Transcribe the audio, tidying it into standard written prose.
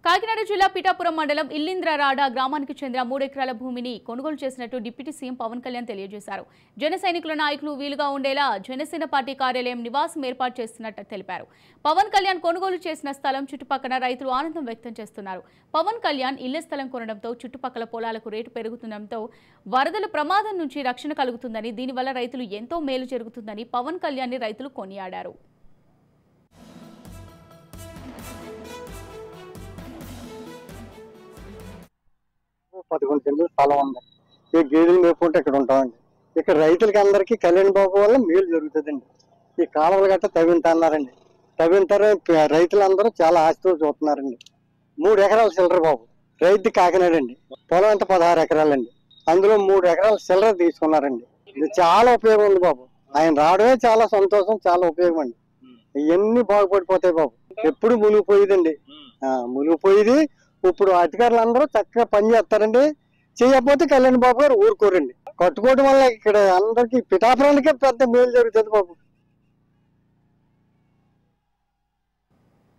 కాకినాడ జిల్లా పిఠాపురం మండలం ఇల్లింద్రరాడ గ్రామానికి చెందిన 3 ఎకరాల భూమిని కొనుగోలు చేసినట్టు డిప్యూటీ సీఎం పవన్ కళ్యాణ్ తెలియజేశారు. జన సైనికుల నాయకులు వీలుగా ఉండేలా జనసేన పార్టీ కార్యాలయం నివాసం ఏర్పాటు చేస్తున్నట్టు తెలిపారు. పవన్ కళ్యాణ్ కొనుగోలు చేసిన స్థలం చుట్టుపక్కల రైతులు ఆనందం వ్యక్తం చేస్తున్నారు. పవన్ కళ్యాణ్ ఇళ్ల స్థలం కొనడంతో చుట్టుపక్కల పొలాలకు రేటు పెరుగుతుండటంతో వరదల ప్రమాదం నుంచి రక్షణ కలుగుతుందని, దీనివల్ల రైతులు ఎంతో మేలు జరుగుతుందని పవన్ కళ్యాణ్ ని రైతులు కొనియాడారు. సెంట్లు స్థలం ఉంది. ఈ గేదెలు మేపుకుంటే ఇక్కడ ఉంటామండి. ఇక్కడ రైతులకి అందరికీ కళ్యాణ్ బాబు వల్ల మేలు జరుగుతుందండి. ఈ కాలువలు గట్ట తవ్వింటన్నారండి. తవ్వింటారు రైతులందరూ చాలా ఆశతో చూస్తున్నారండి. 3 ఎకరాల చిల్లర బాబు రైతు కాకినాడ అండి. పొలం అంతా 16 ఎకరాలండి. అందులో 3 ఎకరాల చిల్లర తీసుకున్నారండి. ఇది చాలా ఉపయోగం ఉంది బాబు. ఆయన రావడమే చాలా సంతోషం, చాలా ఉపయోగం అండి. ఇవన్నీ బాగుపడిపోతాయి బాబు. ఎప్పుడు మునిగిపోయేదండి. మునిగిపోయేది. ఇప్పుడు అధికారులు అందరూ చక్కగా పని చేస్తారండి. చేయకపోతే కళ్యాణ్ బాబు గారు ఊరుకోరండి. కట్టుకోవడం వల్ల ఇక్కడ అందరికి పిఠాపురానికే పెద్ద మేలు జరుగుతుంది బాబు.